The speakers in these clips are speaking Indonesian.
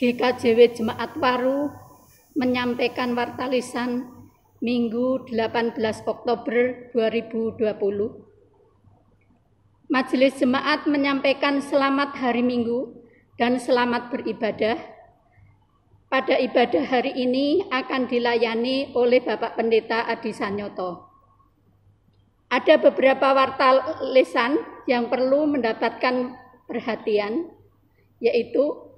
GKJW Jemaat Waru menyampaikan warta lisan Minggu 18 Oktober 2020. Majelis Jemaat menyampaikan selamat hari Minggu dan selamat beribadah. Pada ibadah hari ini akan dilayani oleh Bapak Pendeta Adi Sanyoto. Ada beberapa warta lisan yang perlu mendapatkan perhatian, yaitu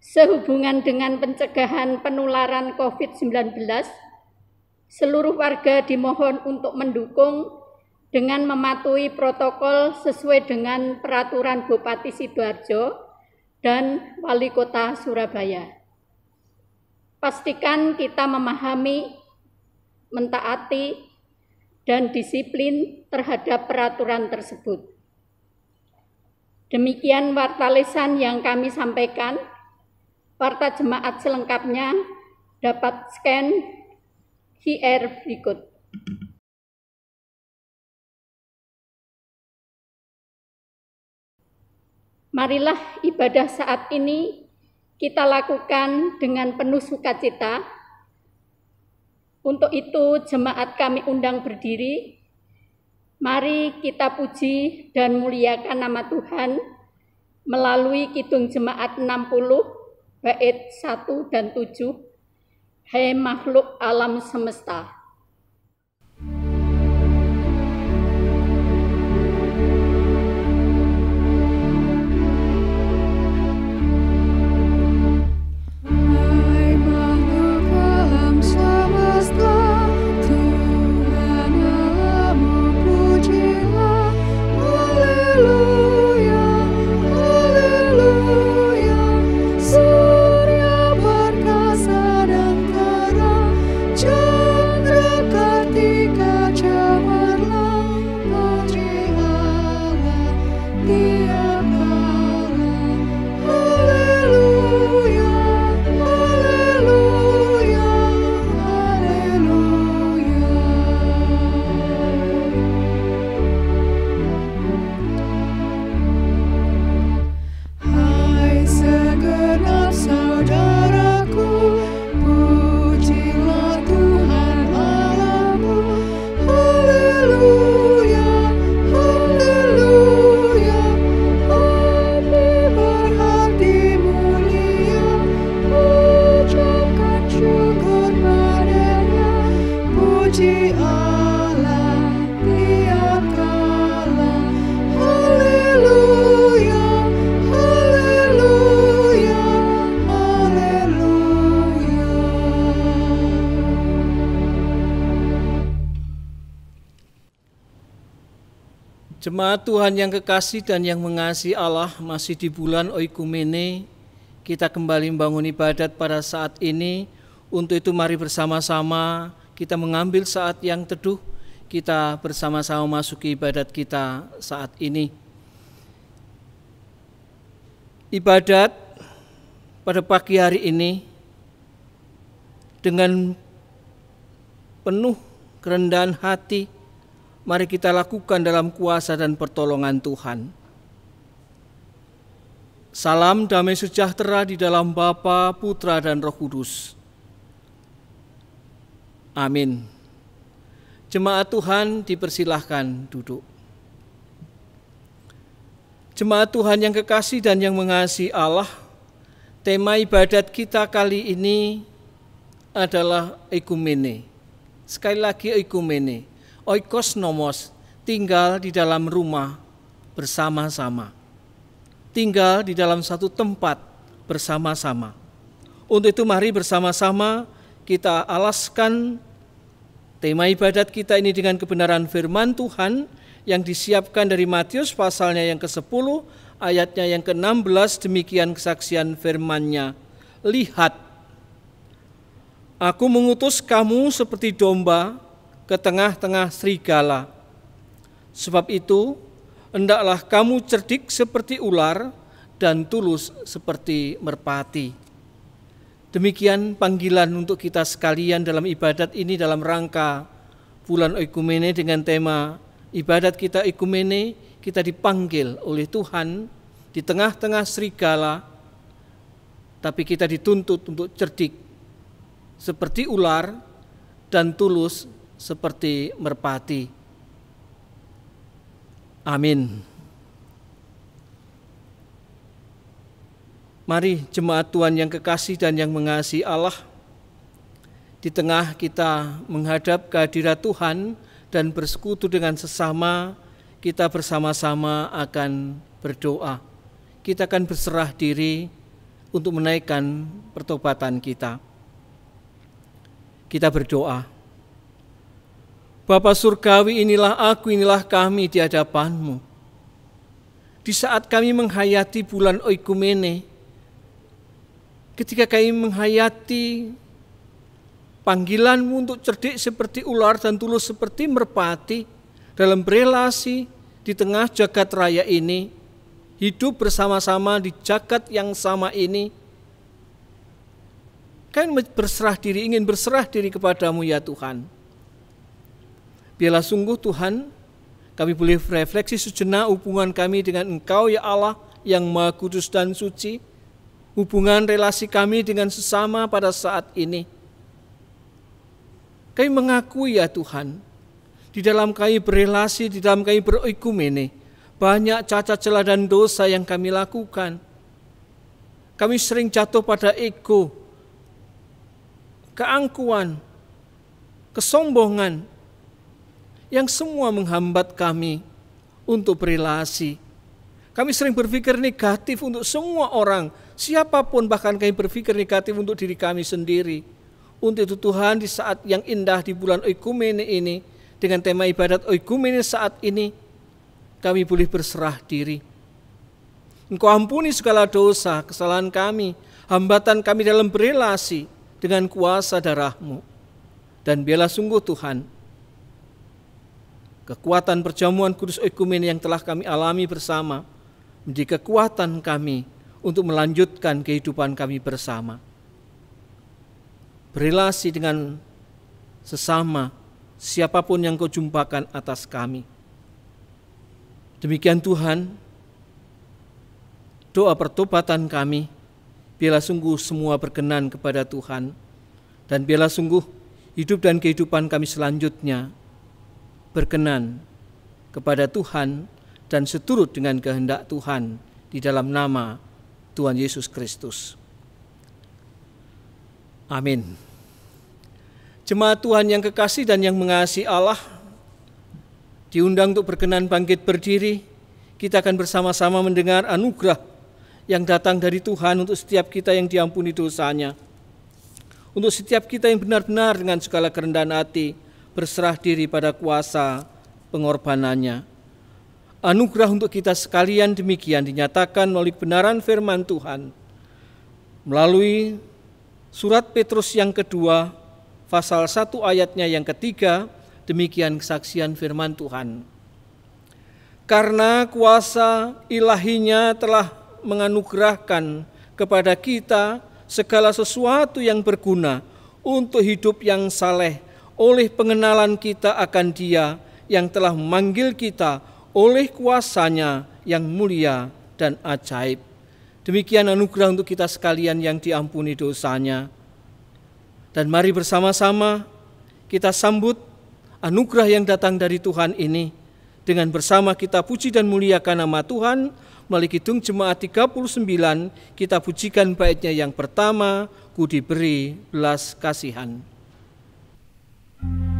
sehubungan dengan pencegahan penularan COVID-19, seluruh warga dimohon untuk mendukung dengan mematuhi protokol sesuai dengan peraturan Bupati Sidoarjo dan Wali Kota Surabaya. Pastikan kita memahami, mentaati, dan disiplin terhadap peraturan tersebut. Demikian warta lisan yang kami sampaikan. Warta jemaat selengkapnya dapat scan QR berikut. Marilah ibadah saat ini kita lakukan dengan penuh sukacita. Untuk itu jemaat kami undang berdiri. Mari kita puji dan muliakan nama Tuhan melalui Kidung Jemaat 60 bait 1 dan 7. Hai makhluk alam semesta. Jemaat Tuhan yang kekasih dan yang mengasihi Allah, masih di bulan Oikumene, kita kembali membangun ibadat pada saat ini. Untuk itu mari bersama-sama kita mengambil saat yang teduh, kita bersama-sama masuki ibadat kita saat ini. Ibadat pada pagi hari ini dengan penuh kerendahan hati, mari kita lakukan dalam kuasa dan pertolongan Tuhan. Salam damai sejahtera di dalam Bapa, Putra, dan Roh Kudus. Amin. Jemaat Tuhan dipersilahkan duduk. Jemaat Tuhan yang kekasih dan yang mengasihi Allah, tema ibadat kita kali ini adalah Oikumene. Sekali lagi Oikumene. Oikos nomos, tinggal di dalam rumah bersama-sama. Tinggal di dalam satu tempat bersama-sama. Untuk itu mari bersama-sama kita alaskan tema ibadat kita ini dengan kebenaran firman Tuhan yang disiapkan dari Matius pasalnya yang ke-10, ayatnya yang ke-16, demikian kesaksian firman-Nya. Lihat, aku mengutus kamu seperti domba ke tengah-tengah serigala. Sebab itu, hendaklah kamu cerdik seperti ular dan tulus seperti merpati. Demikian panggilan untuk kita sekalian dalam ibadat ini dalam rangka bulan Oikumene dengan tema ibadat kita Oikumene. Kita dipanggil oleh Tuhan di tengah-tengah serigala tapi kita dituntut untuk cerdik seperti ular dan tulus seperti merpati. Amin. Mari jemaat Tuhan yang kekasih dan yang mengasihi Allah, di tengah kita menghadap kehadirat Tuhan dan bersekutu dengan sesama, kita bersama-sama akan berdoa. Kita akan berserah diri untuk menaikkan pertobatan kita. Kita berdoa. Bapa Surgawi, inilah aku, inilah kami di hadapan-Mu. Di saat kami menghayati bulan Oikumene, ketika kami menghayati panggilan-Mu untuk cerdik seperti ular dan tulus seperti merpati dalam berelasi di tengah jagat raya ini, hidup bersama-sama di jagat yang sama ini, kami berserah diri, ingin berserah diri kepada-Mu ya Tuhan. Biarlah sungguh Tuhan, kami boleh refleksi sejenak hubungan kami dengan Engkau ya Allah yang Maha Kudus dan Suci, hubungan relasi kami dengan sesama pada saat ini. Kami mengakui ya Tuhan, di dalam kami berelasi, di dalam kami beroikumene, banyak cacat celah dan dosa yang kami lakukan. Kami sering jatuh pada ego, keangkuhan, kesombongan, yang semua menghambat kami untuk berelasi. Kami sering berpikir negatif untuk semua orang, siapapun, bahkan kami berpikir negatif untuk diri kami sendiri. Untuk itu Tuhan, di saat yang indah di bulan Oikumene ini, dengan tema ibadat Oikumene saat ini, kami boleh berserah diri. Engkau ampuni segala dosa, kesalahan kami, hambatan kami dalam berelasi dengan kuasa darah-Mu. Dan biarlah sungguh Tuhan, kekuatan perjamuan kudus Oikumene yang telah kami alami bersama menjadi kekuatan kami untuk melanjutkan kehidupan kami bersama. Berelasi dengan sesama, siapapun yang Kau jumpakan atas kami. Demikian Tuhan, doa pertobatan kami, biarlah sungguh semua berkenan kepada Tuhan, dan biarlah sungguh hidup dan kehidupan kami selanjutnya berkenan kepada Tuhan dan seturut dengan kehendak Tuhan di dalam nama Tuhan Yesus Kristus. Amin. Jemaat Tuhan yang kekasih dan yang mengasihi Allah, diundang untuk berkenan bangkit berdiri. Kita akan bersama-sama mendengar anugerah yang datang dari Tuhan untuk setiap kita yang diampuni dosanya. Untuk setiap kita yang benar-benar dengan segala kerendahan hati berserah diri pada kuasa pengorbanannya. Anugerah untuk kita sekalian demikian dinyatakan melalui kebenaran firman Tuhan. Melalui surat Petrus yang kedua, pasal 1 ayatnya yang ketiga, demikian kesaksian firman Tuhan. Karena kuasa ilahinya telah menganugerahkan kepada kita segala sesuatu yang berguna untuk hidup yang saleh, oleh pengenalan kita akan Dia yang telah memanggil kita oleh kuasa-Nya yang mulia dan ajaib. Demikian anugerah untuk kita sekalian yang diampuni dosanya. Dan mari bersama-sama kita sambut anugerah yang datang dari Tuhan ini dengan bersama kita puji dan muliakan nama Tuhan. Melalui Kidung Jemaat 39 kita pujikan baitnya yang pertama, Ku diberi belas kasihan. Ku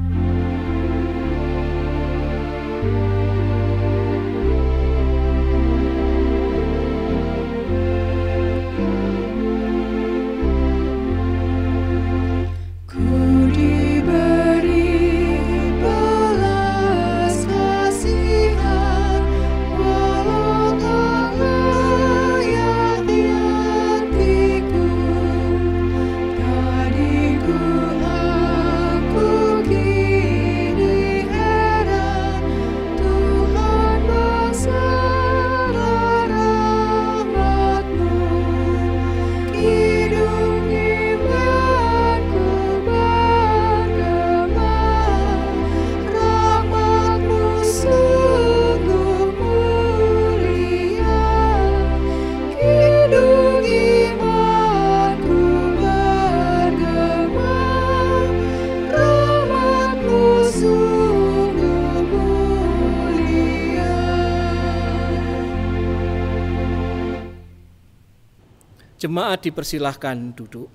Jemaat dipersilahkan duduk.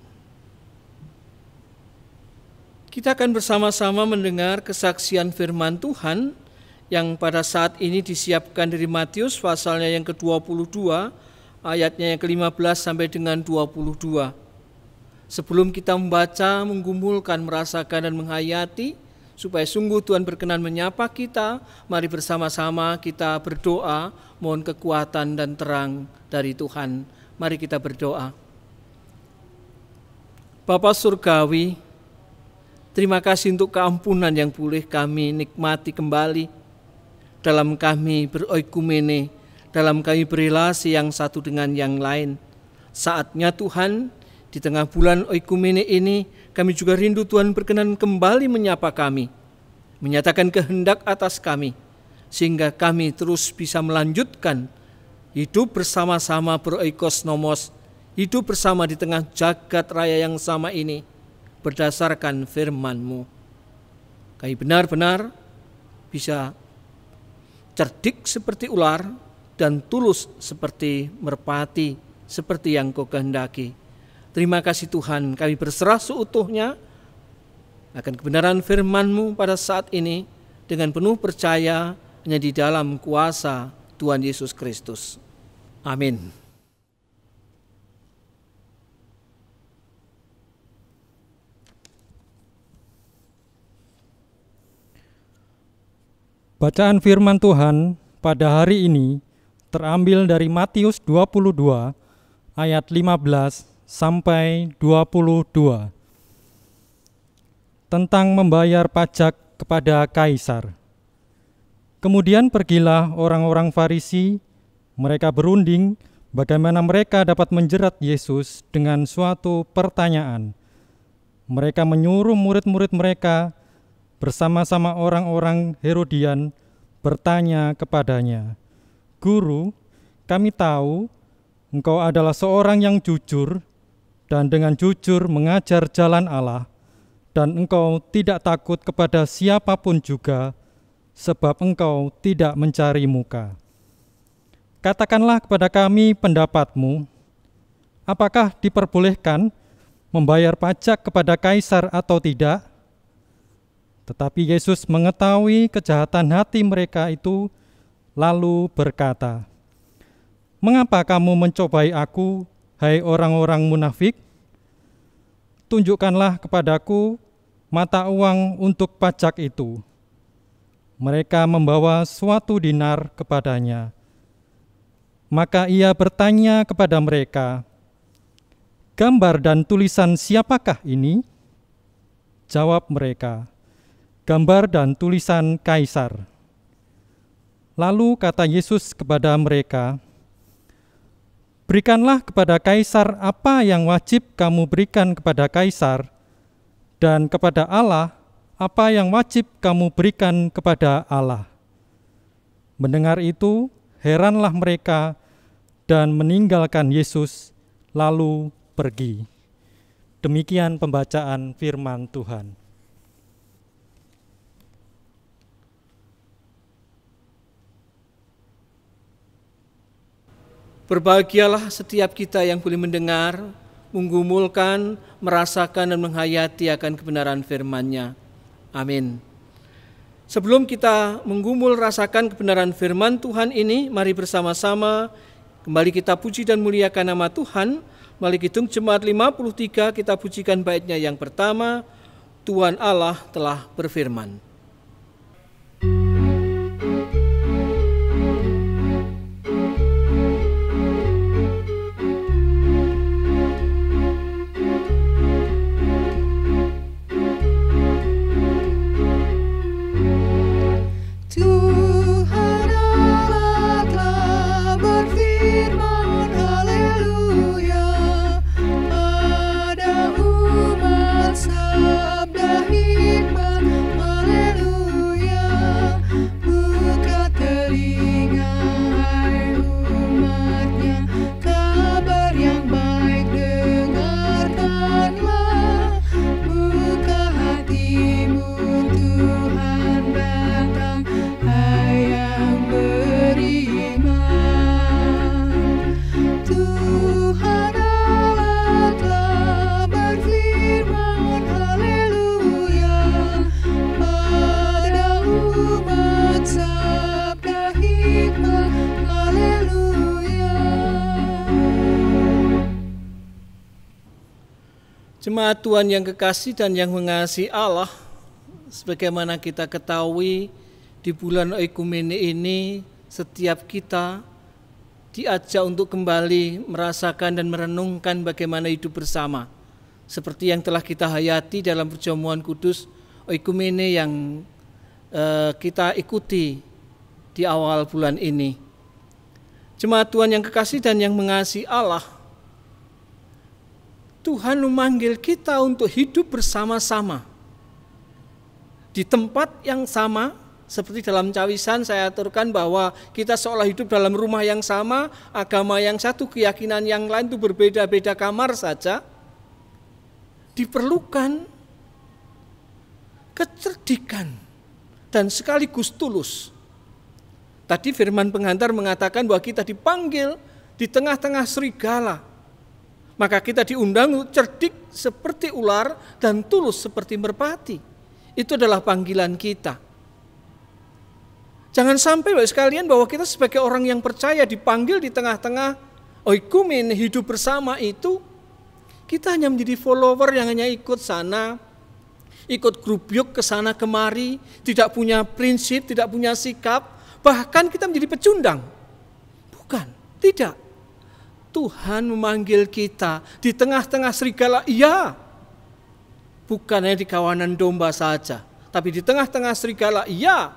Kita akan bersama-sama mendengar kesaksian firman Tuhan yang pada saat ini disiapkan dari Matius pasalnya yang ke-22, ayatnya yang ke-15 sampai dengan 22. Sebelum kita membaca, menggumulkan, merasakan dan menghayati, supaya sungguh Tuhan berkenan menyapa kita, mari bersama-sama kita berdoa, mohon kekuatan dan terang dari Tuhan. Mari kita berdoa. Bapa Surgawi, terima kasih untuk keampunan yang boleh kami nikmati kembali dalam kami beroikumene, dalam kami berelasi yang satu dengan yang lain. Saatnya Tuhan, di tengah bulan oikumene ini, kami juga rindu Tuhan berkenan kembali menyapa kami, menyatakan kehendak atas kami, sehingga kami terus bisa melanjutkan hidup bersama-sama beroikos nomos, hidup bersama di tengah jagat raya yang sama ini, berdasarkan firman-Mu. Kami benar-benar bisa cerdik seperti ular dan tulus seperti merpati, seperti yang Kau kehendaki. Terima kasih Tuhan, kami berserah seutuhnya akan kebenaran firman-Mu pada saat ini dengan penuh percaya hanya di dalam kuasa Tuhan Yesus Kristus. Amin. Bacaan firman Tuhan pada hari ini terambil dari Matius 22 ayat 15 sampai 22 tentang membayar pajak kepada kaisar. Kemudian pergilah orang-orang Farisi, mereka berunding bagaimana mereka dapat menjerat Yesus dengan suatu pertanyaan. Mereka menyuruh murid-murid mereka bersama-sama orang-orang Herodian bertanya kepadanya, "Guru, kami tahu Engkau adalah seorang yang jujur dan dengan jujur mengajar jalan Allah, dan Engkau tidak takut kepada siapapun juga, sebab Engkau tidak mencari muka. Katakanlah kepada kami pendapat-Mu, apakah diperbolehkan membayar pajak kepada kaisar atau tidak?" Tetapi Yesus mengetahui kejahatan hati mereka itu, lalu berkata, "Mengapa kamu mencobai aku, hai orang-orang munafik? Tunjukkanlah kepadaku mata uang untuk pajak itu." Mereka membawa suatu dinar kepadanya. Maka ia bertanya kepada mereka, "Gambar dan tulisan siapakah ini?" Jawab mereka, "Gambar dan tulisan kaisar." Lalu kata Yesus kepada mereka, "Berikanlah kepada kaisar apa yang wajib kamu berikan kepada kaisar, dan kepada Allah apa yang wajib kamu berikan kepada Allah." Mendengar itu, heranlah mereka dan meninggalkan Yesus, lalu pergi. Demikian pembacaan firman Tuhan. Berbahagialah setiap kita yang boleh mendengar, menggumulkan, merasakan dan menghayati akan kebenaran firman-Nya. Amin. Sebelum kita menggumul rasakan kebenaran firman Tuhan ini, mari bersama-sama kembali kita puji dan muliakan nama Tuhan. Melalui Kidung Jemaat 53 kita pujikan baitnya yang pertama, Tuhan Allah telah berfirman. Sabda hikmat, haleluya. Jemaat Tuhan yang kekasih dan yang mengasihi Allah, sebagaimana kita ketahui di bulan Oikumene ini setiap kita diajak untuk kembali merasakan dan merenungkan bagaimana hidup bersama. Seperti yang telah kita hayati dalam perjamuan kudus Oikumene yang kita ikuti di awal bulan ini. Jemaat Tuhan yang kekasih dan yang mengasihi Allah, Tuhan memanggil kita untuk hidup bersama-sama di tempat yang sama. Seperti dalam cawisan saya aturkan bahwa kita seolah hidup dalam rumah yang sama, agama yang satu, keyakinan yang lain itu berbeda-beda kamar saja. Diperlukan kecerdikan dan sekaligus tulus. Tadi firman pengantar mengatakan bahwa kita dipanggil di tengah-tengah serigala. Maka kita diundang untuk cerdik seperti ular dan tulus seperti merpati. Itu adalah panggilan kita. Jangan sampai Bapak sekalian bahwa kita sebagai orang yang percaya dipanggil di tengah-tengah oikumene hidup bersama itu, kita hanya menjadi follower yang hanya ikut sana, ikut grup yuk ke sana kemari, tidak punya prinsip, tidak punya sikap, bahkan kita menjadi pecundang. Bukan, tidak. Tuhan memanggil kita di tengah-tengah serigala, iya. Bukan hanya di kawanan domba saja, tapi di tengah-tengah serigala, iya.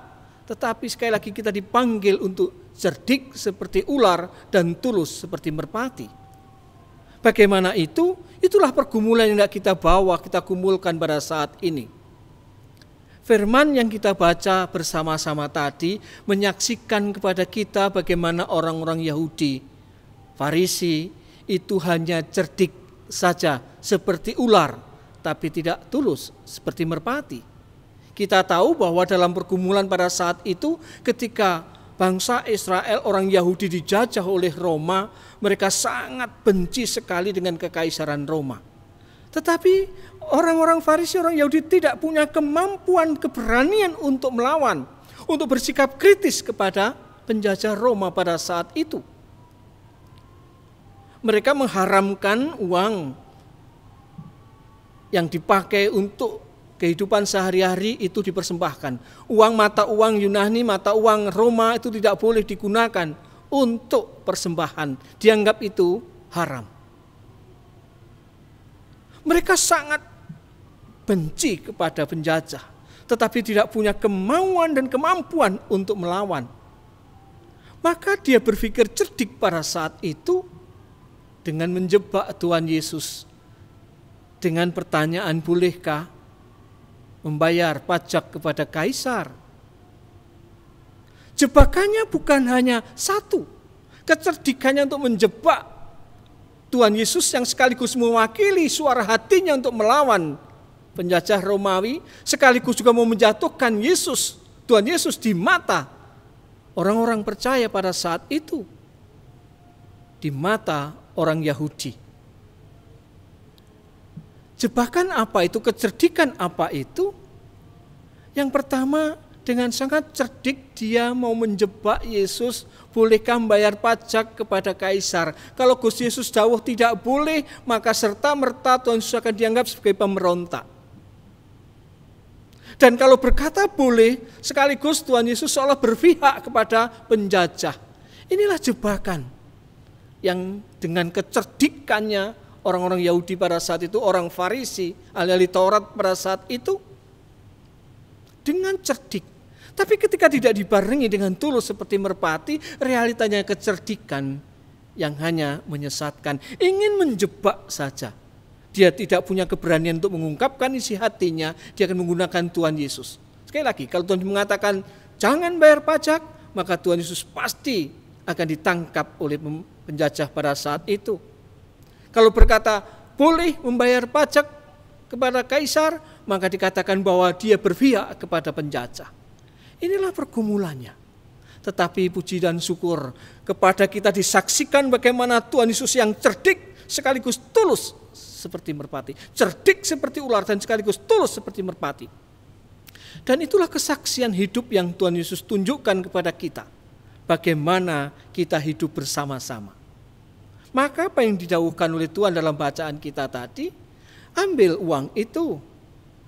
Tetapi sekali lagi kita dipanggil untuk cerdik seperti ular dan tulus seperti merpati. Bagaimana itu? Itulah pergumulan yang kita bawa, kita kumpulkan pada saat ini. Firman yang kita baca bersama-sama tadi menyaksikan kepada kita bagaimana orang-orang Yahudi, Farisi itu hanya cerdik saja seperti ular, tapi tidak tulus seperti merpati. Kita tahu bahwa dalam pergumulan pada saat itu ketika bangsa Israel, orang Yahudi dijajah oleh Roma, mereka sangat benci sekali dengan kekaisaran Roma. Tetapi orang-orang Farisi, orang Yahudi tidak punya kemampuan, keberanian untuk melawan, untuk bersikap kritis kepada penjajah Roma pada saat itu. Mereka mengharamkan uang yang dipakai untuk kehidupan sehari-hari itu dipersembahkan. Mata uang Yunani, mata uang Roma itu tidak boleh digunakan untuk persembahan. Dianggap itu haram. Mereka sangat benci kepada penjajah, tetapi tidak punya kemauan dan kemampuan untuk melawan. Maka dia berpikir cerdik pada saat itu dengan menjebak Tuhan Yesus dengan pertanyaan, bolehkah membayar pajak kepada kaisar? Jebakannya bukan hanya satu, kecerdikannya untuk menjebak Tuhan Yesus yang sekaligus mewakili suara hatinya untuk melawan penjajah Romawi, sekaligus juga mau menjatuhkan Tuhan Yesus di mata orang-orang percaya pada saat itu, di mata orang Yahudi. Jebakan apa itu? Kecerdikan apa itu? Yang pertama, dengan sangat cerdik dia mau menjebak Yesus, bolehkah membayar pajak kepada kaisar? Kalau Gusti Yesus dawuh tidak boleh, maka serta-merta Tuhan Yesus akan dianggap sebagai pemberontak. Dan kalau berkata boleh, sekaligus Tuhan Yesus seolah berpihak kepada penjajah. Inilah jebakan yang dengan kecerdikannya orang-orang Yahudi pada saat itu, orang Farisi, ahli Taurat pada saat itu, dengan cerdik. Tapi ketika tidak dibarengi dengan tulus seperti merpati, realitanya kecerdikan yang hanya menyesatkan, ingin menjebak saja. Dia tidak punya keberanian untuk mengungkapkan isi hatinya, dia akan menggunakan Tuhan Yesus. Sekali lagi, kalau Tuhan mengatakan jangan bayar pajak, maka Tuhan Yesus pasti akan ditangkap oleh penjajah pada saat itu. Kalau berkata boleh membayar pajak kepada kaisar, maka dikatakan bahwa dia berpihak kepada penjajah. Inilah pergumulannya. Tetapi puji dan syukur kepada kita disaksikan bagaimana Tuhan Yesus yang cerdik sekaligus tulus seperti merpati. Cerdik seperti ular dan sekaligus tulus seperti merpati. Dan itulah kesaksian hidup yang Tuhan Yesus tunjukkan kepada kita. Bagaimana kita hidup bersama-sama. Maka apa yang didawuhkan oleh Tuhan dalam bacaan kita tadi Ambil uang itu.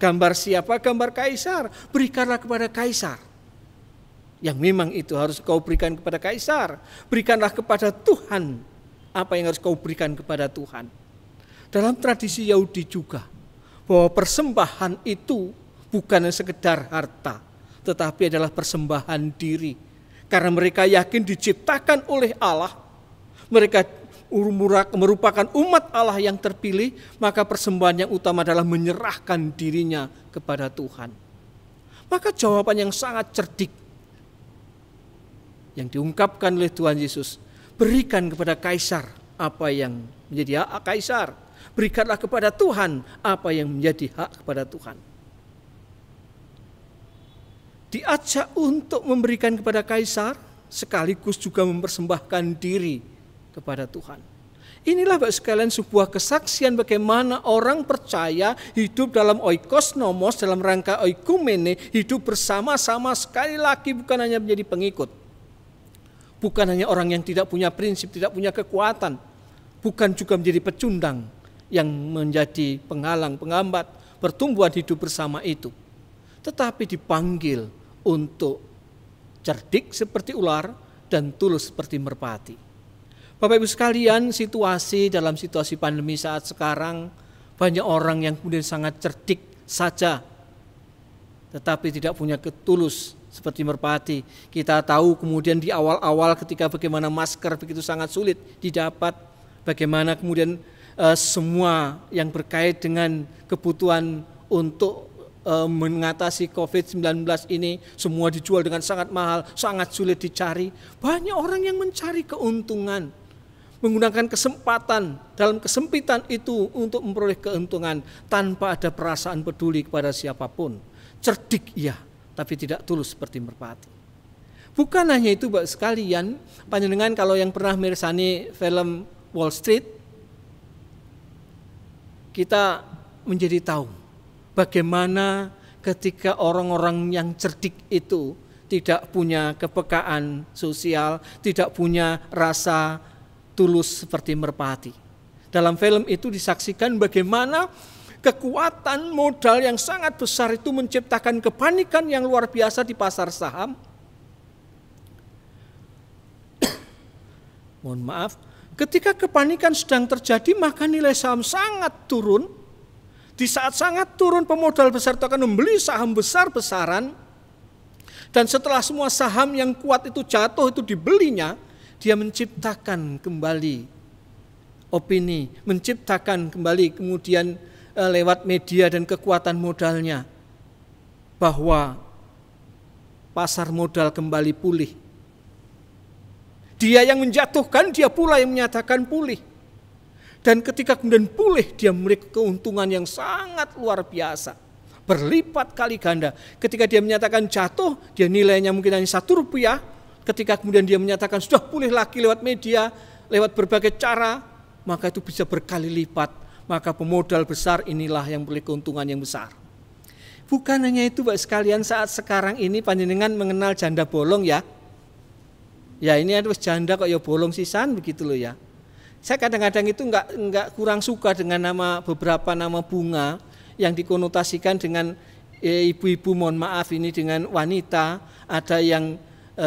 Gambar siapa? Gambar kaisar. Berikanlah kepada kaisar. Yang memang itu harus kau berikan kepada kaisar. Berikanlah kepada Tuhan apa yang harus kau berikan kepada Tuhan. Dalam tradisi Yahudi juga, bahwa persembahan itu bukan sekedar harta, tetapi adalah persembahan diri. Karena mereka yakin diciptakan oleh Allah, mereka merupakan umat Allah yang terpilih, maka persembahan yang utama adalah menyerahkan dirinya kepada Tuhan. Maka jawaban yang sangat cerdik yang diungkapkan oleh Tuhan Yesus, berikan kepada kaisar apa yang menjadi hak kaisar, berikanlah kepada Tuhan apa yang menjadi hak kepada Tuhan. Diajak untuk memberikan kepada kaisar, sekaligus juga mempersembahkan diri kepada Tuhan. Inilah Bapak sekalian sebuah kesaksian bagaimana orang percaya hidup dalam oikos nomos, dalam rangka oikumene, hidup bersama-sama, sekali lagi bukan hanya menjadi pengikut. Bukan hanya orang yang tidak punya prinsip, tidak punya kekuatan. Bukan juga menjadi pecundang yang menjadi penghalang, penghambat pertumbuhan hidup bersama itu. Tetapi dipanggil untuk cerdik seperti ular dan tulus seperti merpati. Bapak Ibu sekalian, dalam situasi pandemi saat sekarang, banyak orang yang kemudian sangat cerdik saja, tetapi tidak punya ketulus seperti merpati. Kita tahu kemudian di awal-awal ketika bagaimana masker begitu sangat sulit didapat, bagaimana kemudian semua yang berkait dengan kebutuhan untuk mengatasi COVID-19 ini semua dijual dengan sangat mahal, sangat sulit dicari. Banyak orang yang mencari keuntungan, menggunakan kesempatan dalam kesempitan itu untuk memperoleh keuntungan tanpa ada perasaan peduli kepada siapapun. Cerdik iya, tapi tidak tulus seperti merpati. Bukan hanya itu Bapak sekalian, panjenengan kalau yang pernah mirsani film Wall Street, kita menjadi tahu bagaimana ketika orang-orang yang cerdik itu tidak punya kepekaan sosial, tidak punya rasa tulus seperti merpati. Dalam film itu disaksikan bagaimana kekuatan modal yang sangat besar itu menciptakan kepanikan yang luar biasa di pasar saham. Mohon maaf, ketika kepanikan sedang terjadi maka nilai saham sangat turun. Di saat sangat turun, pemodal besar itu akan membeli saham besar-besaran. Dan setelah semua saham yang kuat itu jatuh, itu dibelinya, dia menciptakan kembali opini, menciptakan kembali kemudian lewat media dan kekuatan modalnya bahwa pasar modal kembali pulih. Dia yang menjatuhkan, dia pula yang menyatakan pulih. Dan ketika kemudian pulih, dia memiliki keuntungan yang sangat luar biasa, berlipat kali ganda. Ketika dia menyatakan jatuh, dia nilainya mungkin hanya Rp1. Ketika kemudian dia menyatakan sudah pulih lagi lewat media, lewat berbagai cara, maka itu bisa berkali lipat. Maka pemodal besar inilah yang memiliki keuntungan yang besar. Bukan hanya itu Bapak sekalian, saat sekarang ini panjenengan mengenal janda bolong ya. Ya ini ada janda kok ya bolong sisan begitu loh ya. Saya kadang-kadang itu enggak kurang suka dengan beberapa nama bunga yang dikonotasikan dengan ibu-ibu, mohon maaf ini dengan wanita. Ada yang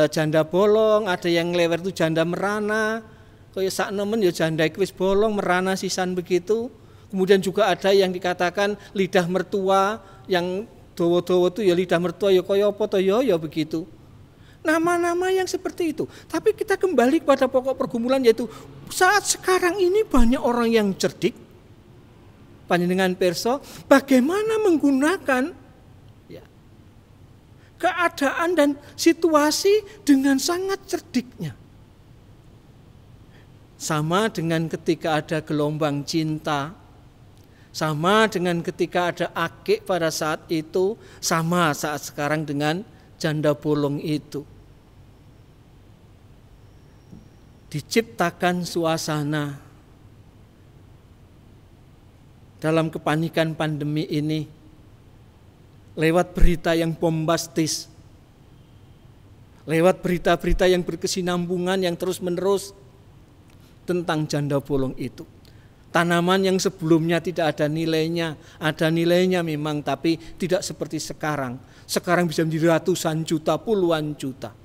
janda bolong, ada yang lewer itu janda merana. Kaya sak nemen ya janda iku wis bolong merana sisan begitu. Kemudian juga ada yang dikatakan lidah mertua, yang dawa-dawa itu ya lidah mertua ya kaya apa to ya begitu. Nama-nama yang seperti itu. Tapi kita kembali kepada pokok pergumulan, yaitu saat sekarang ini banyak orang yang cerdik. Panjenengan pirsa bagaimana menggunakan keadaan dan situasi dengan sangat cerdiknya. Sama dengan ketika ada gelombang cinta, sama dengan ketika ada akik pada saat itu, sama saat sekarang dengan janda bolong itu. Diciptakan suasana dalam kepanikan pandemi ini lewat berita yang bombastis, lewat berita-berita yang berkesinambungan yang terus-menerus tentang janda bolong itu. Tanaman yang sebelumnya tidak ada nilainya memang, tapi tidak seperti sekarang. Sekarang bisa menjadi ratusan juta, puluhan juta.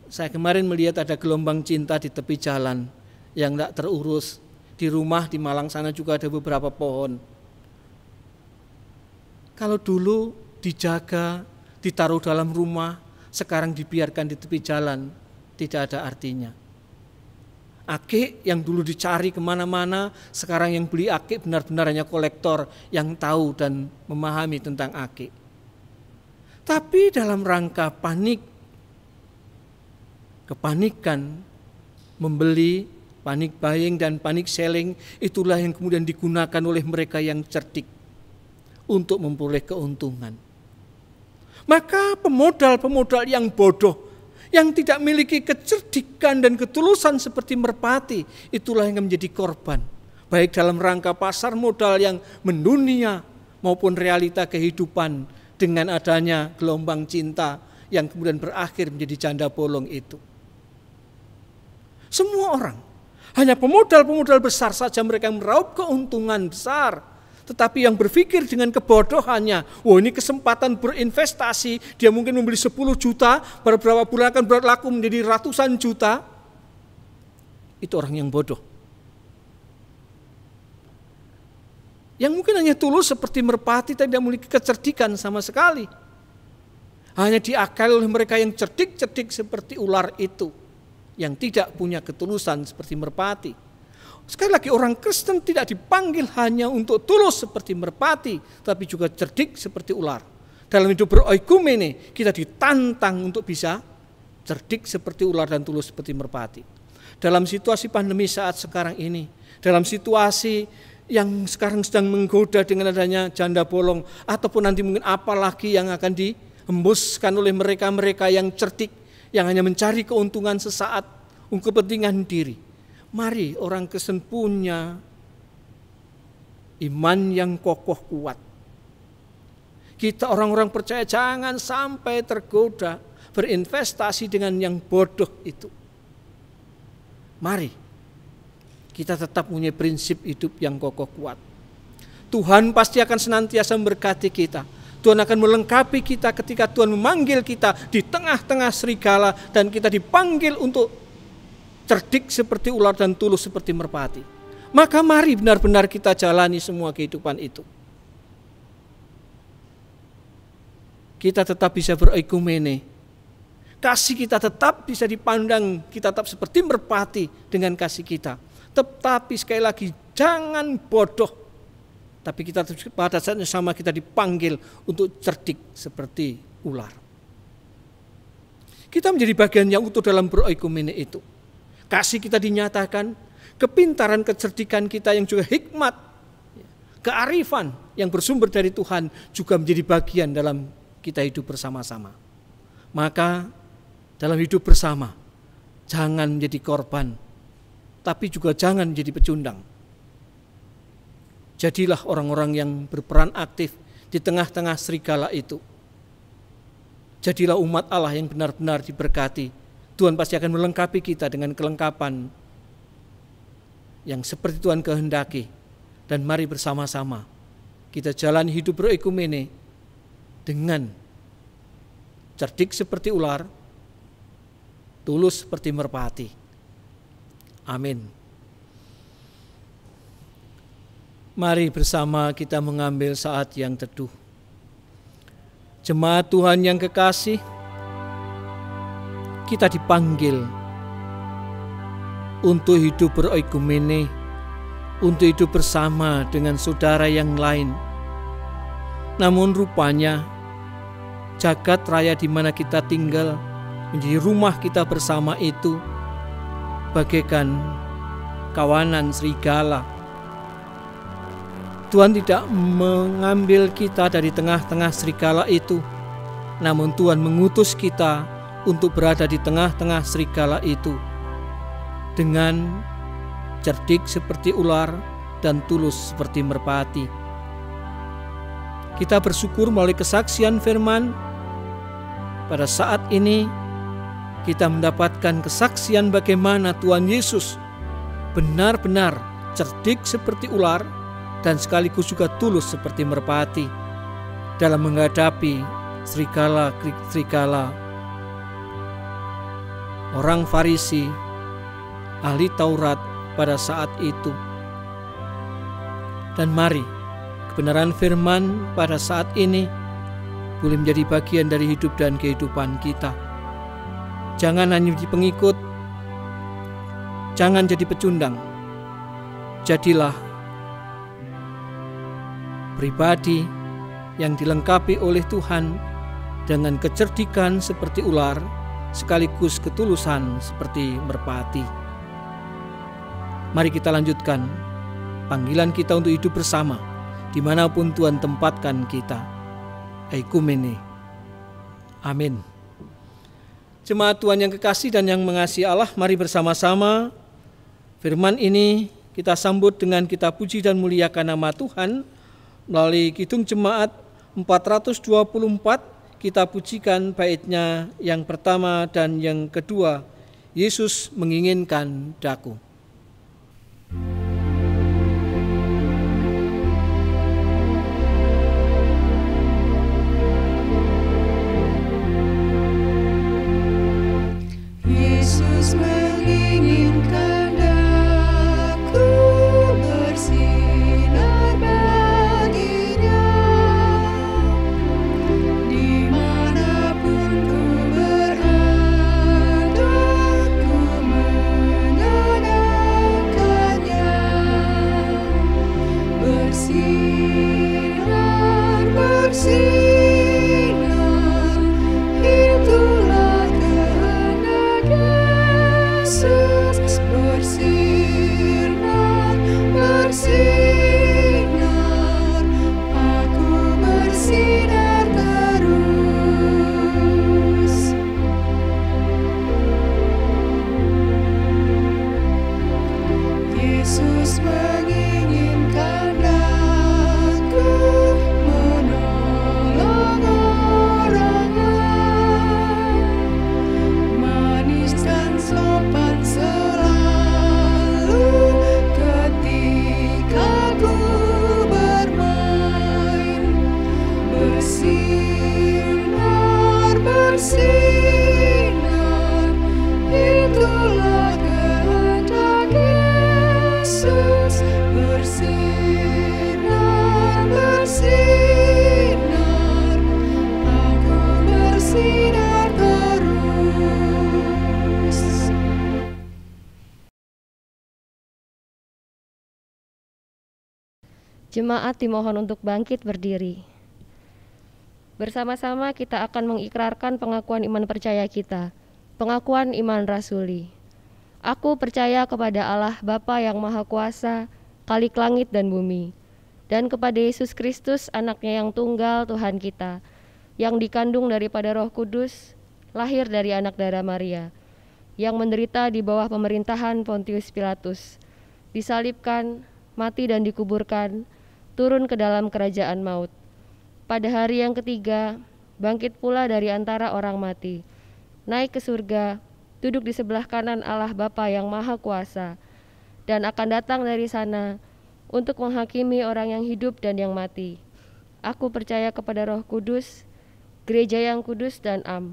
Saya kemarin melihat ada gelombang cinta di tepi jalan yang tidak terurus. Di rumah di Malang sana juga ada beberapa pohon. Kalau dulu dijaga, ditaruh dalam rumah, sekarang dibiarkan di tepi jalan, tidak ada artinya. Akik yang dulu dicari kemana-mana, sekarang yang beli akik benar-benar hanya kolektor yang tahu dan memahami tentang akik. Tapi dalam rangka kepanikan membeli, panik buying dan panik selling, itulah yang kemudian digunakan oleh mereka yang cerdik untuk memperoleh keuntungan. Maka pemodal-pemodal yang bodoh, yang tidak memiliki kecerdikan dan ketulusan seperti merpati, itulah yang menjadi korban. Baik dalam rangka pasar modal yang mendunia maupun realita kehidupan dengan adanya gelombang cinta yang kemudian berakhir menjadi janda bolong itu. Semua orang, hanya pemodal-pemodal besar saja mereka meraup keuntungan besar. Tetapi yang berpikir dengan kebodohannya, ini kesempatan berinvestasi, dia mungkin membeli 10 juta, baru beberapa bulan akan berlaku menjadi ratusan juta. Itu orang yang bodoh. Yang mungkin hanya tulus seperti merpati, tidak memiliki kecerdikan sama sekali. Hanya diakali oleh mereka yang cerdik-cerdik seperti ular itu, yang tidak punya ketulusan seperti merpati. Sekali lagi, orang Kristen tidak dipanggil hanya untuk tulus seperti merpati, tapi juga cerdik seperti ular. Dalam hidup beroikumene, kita ditantang untuk bisa cerdik seperti ular dan tulus seperti merpati. Dalam situasi pandemi saat sekarang ini, dalam situasi yang sekarang sedang menggoda dengan adanya janda bolong, ataupun nanti mungkin apalagi yang akan dihembuskan oleh mereka-mereka yang cerdik, yang hanya mencari keuntungan sesaat untuk kepentingan diri. Mari orang Kristen punya iman yang kokoh kuat. Kita orang-orang percaya jangan sampai tergoda berinvestasi dengan yang bodoh itu. Mari kita tetap punya prinsip hidup yang kokoh kuat. Tuhan pasti akan senantiasa memberkati kita. Tuhan akan melengkapi kita ketika Tuhan memanggil kita di tengah-tengah serigala dan kita dipanggil untuk cerdik seperti ular dan tulus seperti merpati. Maka mari benar-benar kita jalani semua kehidupan itu. Kita tetap bisa beroikumene. Kasih kita tetap bisa dipandang, kita tetap seperti merpati dengan kasih kita. Tetapi sekali lagi, jangan bodoh. Tapi kita pada saat yang sama kita dipanggil untuk cerdik seperti ular. Kita menjadi bagian yang utuh dalam beroikumene itu. Kasih kita dinyatakan, kepintaran, kecerdikan kita yang juga hikmat, kearifan yang bersumber dari Tuhan juga menjadi bagian dalam kita hidup bersama-sama. Maka dalam hidup bersama, jangan menjadi korban, tapi juga jangan menjadi pecundang. Jadilah orang-orang yang berperan aktif di tengah-tengah serigala itu. Jadilah umat Allah yang benar-benar diberkati. Tuhan pasti akan melengkapi kita dengan kelengkapan yang seperti Tuhan kehendaki. Dan mari bersama-sama kita jalani hidup beroikumene dengan cerdik seperti ular, tulus seperti merpati. Amin. Mari bersama kita mengambil saat yang teduh. Jemaat Tuhan yang kekasih, kita dipanggil untuk hidup beroikumene, untuk hidup bersama dengan saudara yang lain. Namun rupanya jagat raya di mana kita tinggal menjadi rumah kita bersama itu bagaikan kawanan serigala. Tuhan tidak mengambil kita dari tengah-tengah serigala itu, namun Tuhan mengutus kita untuk berada di tengah-tengah serigala itu dengan cerdik seperti ular dan tulus seperti merpati. Kita bersyukur melalui kesaksian firman pada saat ini kita mendapatkan kesaksian bagaimana Tuhan Yesus benar-benar cerdik seperti ular dan sekaligus juga tulus seperti merpati dalam menghadapi serigala orang Farisi, ahli Taurat pada saat itu. Dan mari kebenaran firman pada saat ini boleh menjadi bagian dari hidup dan kehidupan kita. Jangan hanya jadi pengikut, jangan jadi pecundang. Jadilah pribadi yang dilengkapi oleh Tuhan dengan kecerdikan seperti ular, sekaligus ketulusan seperti merpati. Mari kita lanjutkan panggilan kita untuk hidup bersama dimanapun Tuhan tempatkan kita. Eikumene. Amin. Jemaat Tuhan yang kekasih dan yang mengasihi Allah, mari bersama-sama firman ini kita sambut dengan kita puji dan muliakan nama Tuhan melalui Kidung Jemaat 424. Kita pujikan baitnya yang pertama dan yang kedua, Yesus menginginkan daku. Yesus menginginkan daku bersinar baginya, dimanapun ku berada, ku menyenangkannya. Bersinar, bersinar, itulah kehendak Yesus. Bersinar, bersinar, aku bersinar terus. Yesus menginginkan daku menolong orang lain, manis dan sopan selalu ketika ku bermain. Bersinar, bersinar, itulah kehendak Yesus. Bersinar, bersinar, aku bersinar terus. Jemaat dimohon untuk bangkit berdiri. Bersama-sama kita akan mengikrarkan pengakuan iman percaya kita. Pengakuan iman rasuli. Aku percaya kepada Allah Bapa yang Maha Kuasa, Khalik langit dan bumi, dan kepada Yesus Kristus, anaknya yang tunggal Tuhan kita, yang dikandung daripada Roh Kudus, lahir dari anak darah Maria, yang menderita di bawah pemerintahan Pontius Pilatus, disalibkan, mati dan dikuburkan, turun ke dalam kerajaan maut. Pada hari yang ketiga, bangkit pula dari antara orang mati, naik ke surga, duduk di sebelah kanan Allah Bapa yang Maha Kuasa, dan akan datang dari sana untuk menghakimi orang yang hidup dan yang mati. Aku percaya kepada Roh Kudus, gereja yang kudus dan am,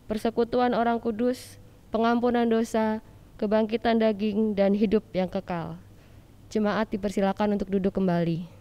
persekutuan orang kudus, pengampunan dosa, kebangkitan daging, dan hidup yang kekal. Jemaat dipersilakan untuk duduk kembali.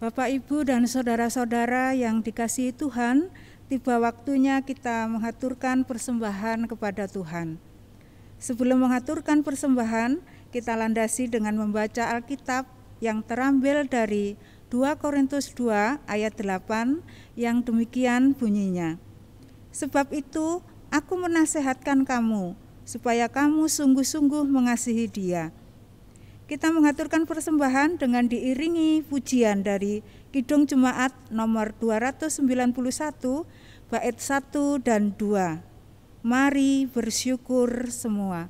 Bapak, Ibu, dan saudara-saudara yang dikasihi Tuhan, tiba waktunya kita mengaturkan persembahan kepada Tuhan. Sebelum mengaturkan persembahan, kita landasi dengan membaca Alkitab yang terambil dari 2 Korintus 2 ayat 8 yang demikian bunyinya. Sebab itu, aku menasehatkan kamu, supaya kamu sungguh-sungguh mengasihi Dia. Kita mengaturkan persembahan dengan diiringi pujian dari Kidung Jemaat nomor 291, bait 1 dan 2. Mari bersyukur semua.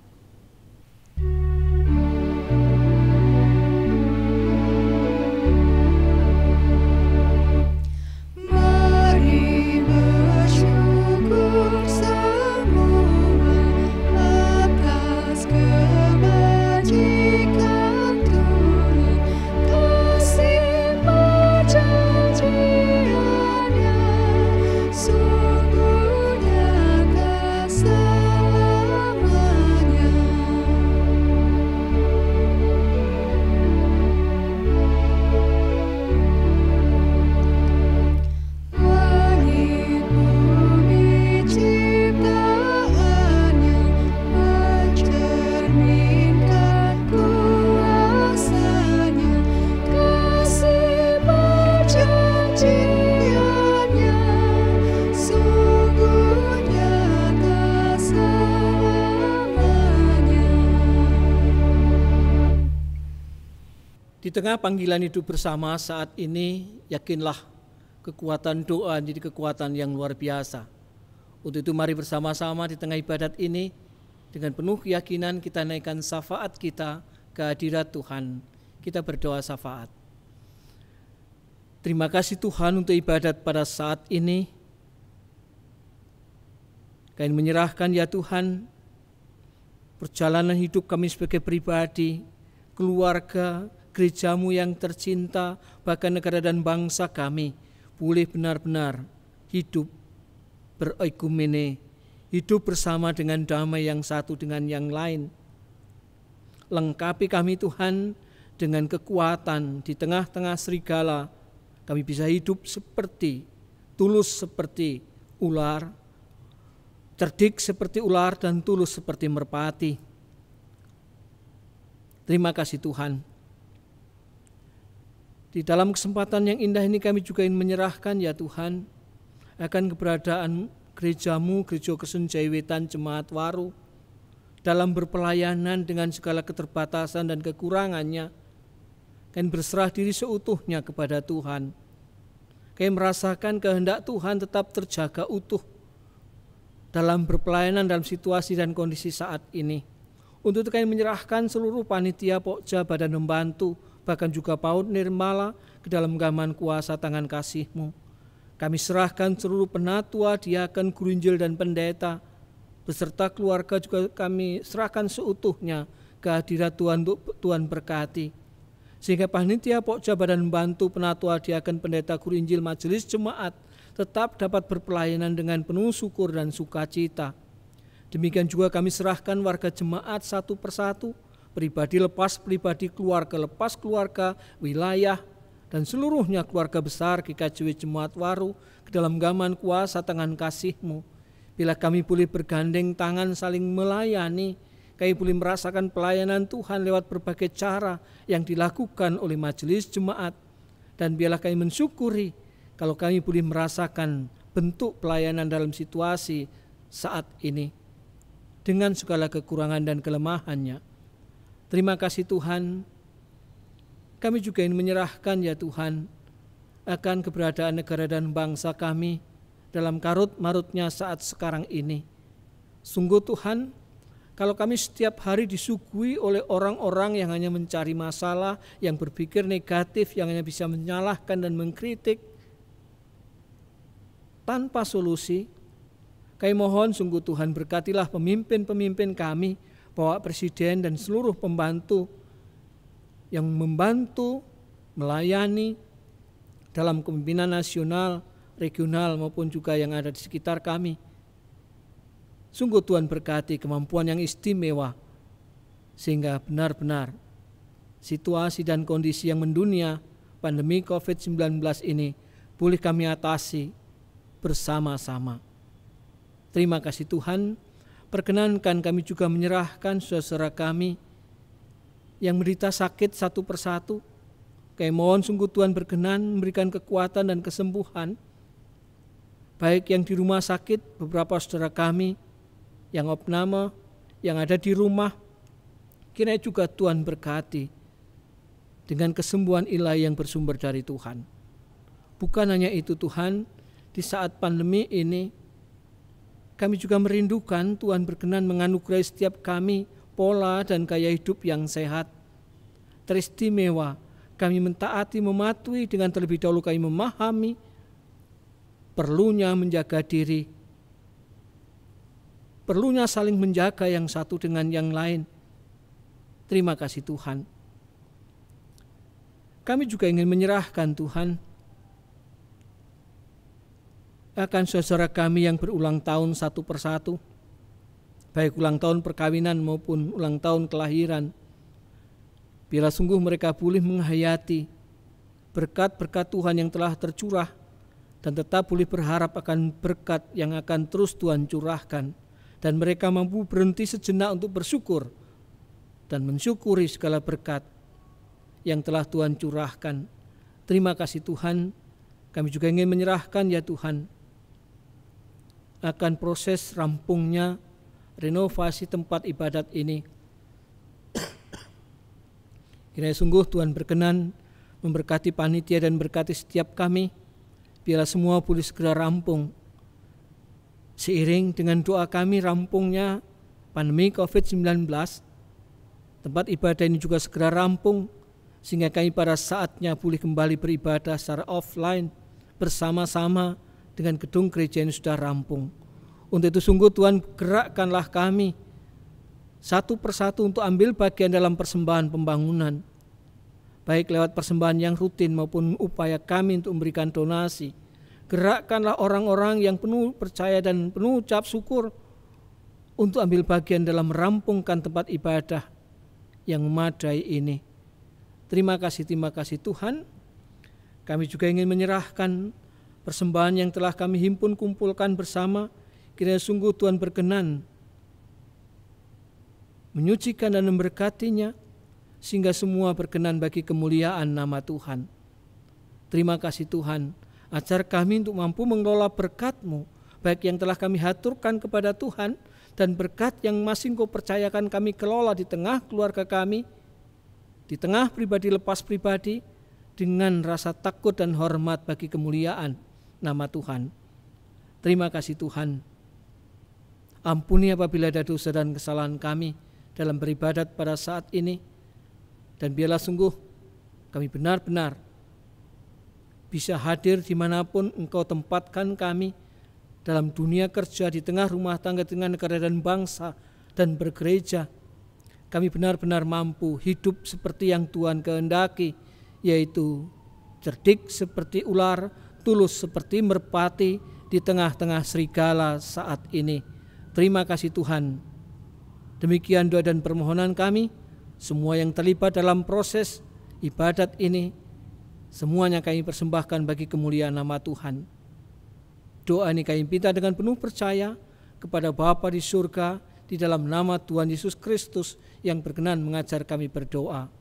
Mari bersyukur semua atas kebajikan Tuhan, kasih perjanjiannya sungguh nyata selamanya. Langit bumi ciptaannya mencerminkan kuasanya, kasih perjanjiannya sungguh nyata selamanya. Di tengah panggilan hidup bersama saat ini, yakinlah kekuatan doa jadi kekuatan yang luar biasa. Untuk itu mari bersama-sama di tengah ibadat ini, dengan penuh keyakinan kita naikkan syafaat kita ke hadirat Tuhan. Kita berdoa syafaat. Terima kasih Tuhan untuk ibadat pada saat ini. Kami menyerahkan ya Tuhan, perjalanan hidup kami sebagai pribadi, keluarga, gerejamu yang tercinta, bahkan negara dan bangsa kami, boleh benar-benar hidup beroikumene, hidup bersama dengan damai yang satu dengan yang lain. Lengkapi kami Tuhan dengan kekuatan di tengah-tengah serigala, kami bisa hidup seperti, tulus seperti ular, cerdik seperti ular dan tulus seperti merpati. Terima kasih Tuhan. Di dalam kesempatan yang indah ini kami juga ingin menyerahkan ya Tuhan akan keberadaan gerejamu, Gereja Kristen Jaiwetan Jemaat Waru, dalam berpelayanan dengan segala keterbatasan dan kekurangannya. Kami berserah diri seutuhnya kepada Tuhan. Kami merasakan kehendak Tuhan tetap terjaga utuh dalam berpelayanan dalam situasi dan kondisi saat ini. Untuk itu kami menyerahkan seluruh panitia, pokja, badan membantu, bahkan juga PAUD Nirmala ke dalam genggaman kuasa tangan kasih-Mu. Kami serahkan seluruh penatua, diaken, guru Injil dan pendeta, beserta keluarga juga kami serahkan seutuhnya ke hadirat Tuhan untuk Tuhan berkati. Sehingga panitia, pokja, badan membantu, penatua, diaken, pendeta, guru Injil, majelis jemaat tetap dapat berpelayanan dengan penuh syukur dan sukacita. Demikian juga kami serahkan warga jemaat satu persatu, pribadi lepas pribadi, keluarga lepas keluarga, wilayah, dan seluruhnya keluarga besar GKJW Jemaat Waru ke dalam genggaman kuasa tangan kasih-Mu. Bila kami boleh bergandeng tangan saling melayani, kami boleh merasakan pelayanan Tuhan lewat berbagai cara yang dilakukan oleh majelis jemaat. Dan biarlah kami mensyukuri kalau kami boleh merasakan bentuk pelayanan dalam situasi saat ini dengan segala kekurangan dan kelemahannya. Terima kasih Tuhan. Kami juga ingin menyerahkan ya Tuhan akan keberadaan negara dan bangsa kami dalam karut-marutnya saat sekarang ini. Sungguh Tuhan, kalau kami setiap hari disuguhi oleh orang-orang yang hanya mencari masalah, yang berpikir negatif, yang hanya bisa menyalahkan dan mengkritik tanpa solusi, kami mohon sungguh Tuhan berkatilah pemimpin-pemimpin kami, Bapak Presiden dan seluruh pembantu yang membantu melayani dalam kepemimpinan nasional, regional maupun juga yang ada di sekitar kami. Sungguh Tuhan berkati kemampuan yang istimewa sehingga benar-benar situasi dan kondisi yang mendunia pandemi COVID-19 ini boleh kami atasi bersama-sama. Terima kasih Tuhan. Perkenankan kami juga menyerahkan saudara kami yang menderita sakit satu persatu. Kami mohon sungguh Tuhan berkenan memberikan kekuatan dan kesembuhan. Baik yang di rumah sakit, beberapa saudara kami yang opname, yang ada di rumah, kiranya juga Tuhan berkati dengan kesembuhan ilahi yang bersumber dari Tuhan. Bukan hanya itu Tuhan, di saat pandemi ini, kami juga merindukan Tuhan berkenan menganugerahi setiap kami pola dan gaya hidup yang sehat, teristimewa. Kami mentaati, mematuhi dengan terlebih dahulu kami memahami perlunya menjaga diri, perlunya saling menjaga yang satu dengan yang lain. Terima kasih Tuhan. Kami juga ingin menyerahkan Tuhan akan saudara kami yang berulang tahun satu persatu, baik ulang tahun perkawinan maupun ulang tahun kelahiran. Biarlah sungguh mereka boleh menghayati berkat-berkat Tuhan yang telah tercurah dan tetap boleh berharap akan berkat yang akan terus Tuhan curahkan, dan mereka mampu berhenti sejenak untuk bersyukur dan mensyukuri segala berkat yang telah Tuhan curahkan. Terima kasih Tuhan. Kami juga ingin menyerahkan ya Tuhan akan proses rampungnya renovasi tempat ibadat ini. Kiranya sungguh Tuhan berkenan memberkati panitia dan berkati setiap kami. Biarlah semua boleh segera rampung. Seiring dengan doa kami rampungnya pandemi COVID-19, tempat ibadah ini juga segera rampung, sehingga kami pada saatnya boleh kembali beribadah secara offline bersama-sama dengan gedung gereja yang sudah rampung. Untuk itu sungguh Tuhan gerakkanlah kami satu persatu untuk ambil bagian dalam persembahan pembangunan, baik lewat persembahan yang rutin maupun upaya kami untuk memberikan donasi. Gerakkanlah orang-orang yang penuh percaya dan penuh ucap syukur untuk ambil bagian dalam merampungkan tempat ibadah yang memadai ini. Terima kasih Tuhan. Kami juga ingin menyerahkan persembahan yang telah kami himpun kumpulkan bersama. Kiranya sungguh Tuhan berkenan menyucikan dan memberkatinya, sehingga semua berkenan bagi kemuliaan nama Tuhan. Terima kasih Tuhan, ajar kami untuk mampu mengelola berkat-Mu, baik yang telah kami haturkan kepada Tuhan, dan berkat yang masih Engkau percayakan kami kelola di tengah keluarga kami, di tengah pribadi lepas pribadi, dengan rasa takut dan hormat bagi kemuliaan nama Tuhan. Terima kasih Tuhan. Ampuni apabila ada dosa dan kesalahan kami dalam beribadat pada saat ini, dan biarlah sungguh kami benar-benar bisa hadir dimanapun Engkau tempatkan kami, dalam dunia kerja, di tengah rumah tangga dengan negara dan bangsa, dan bergereja. Kami benar-benar mampu hidup seperti yang Tuhan kehendaki, yaitu cerdik seperti ular, tulus seperti merpati di tengah-tengah serigala saat ini. Terima kasih Tuhan. Demikian doa dan permohonan kami, semua yang terlibat dalam proses ibadat ini, semuanya kami persembahkan bagi kemuliaan nama Tuhan. Doa ini kami minta dengan penuh percaya kepada Bapa di surga, di dalam nama Tuhan Yesus Kristus yang berkenan mengajar kami berdoa.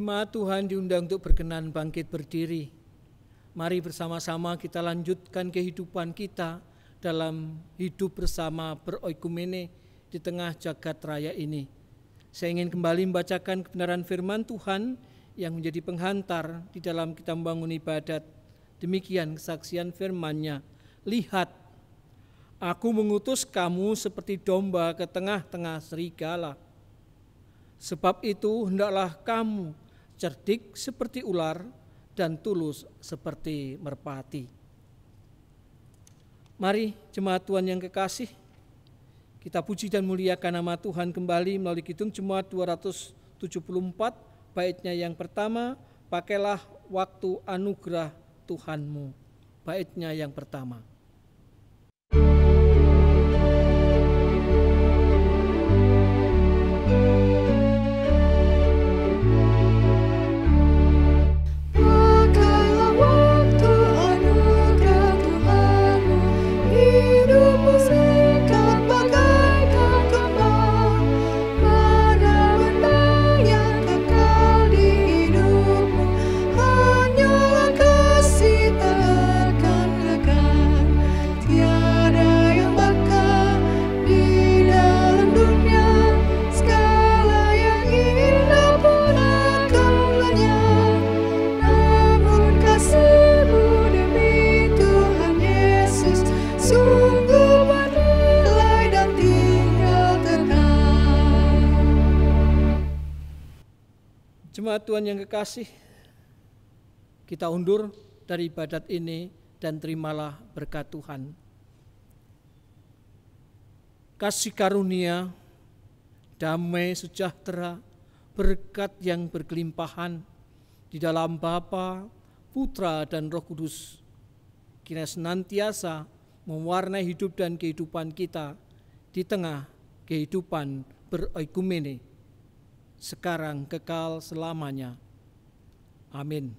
Jemaat Tuhan diundang untuk berkenan bangkit berdiri. Mari bersama-sama kita lanjutkan kehidupan kita dalam hidup bersama beroikumene di tengah jagat raya ini. Saya ingin kembali membacakan kebenaran firman Tuhan yang menjadi penghantar di dalam kita membangun ibadat. Demikian kesaksian firman-Nya. Lihat, aku mengutus kamu seperti domba ke tengah-tengah serigala. Sebab itu hendaklah kamu cerdik seperti ular dan tulus seperti merpati. Mari jemaat Tuhan yang kekasih, kita puji dan muliakan nama Tuhan kembali melalui Kidung Jemaat 274, baitnya yang pertama, pakailah waktu anugerah Tuhanmu. Baitnya yang pertama. Pakailah waktu anugerah Tuhanmu, hidupmu singkat bagaikan kembang. Mana benda yang kekal di hidupmu, hanyalah kasih tak akan lekang. Tiada yang bakal di dalam dunia, segala yang indah pun akan lenyap. Namun kasih-Mu demi Tuhan Yesus sungguh bernilai dan tinggal kekal. Jemaat Tuhan yang kekasih, kita undur dari ibadat ini dan terimalah berkat Tuhan. Kasih karunia, damai sejahtera, berkat yang berkelimpahan di dalam Bapa, Putra, dan Roh Kudus, kiranya senantiasa mewarnai hidup dan kehidupan kita di tengah kehidupan beroikumene, sekarang kekal selamanya. Amin.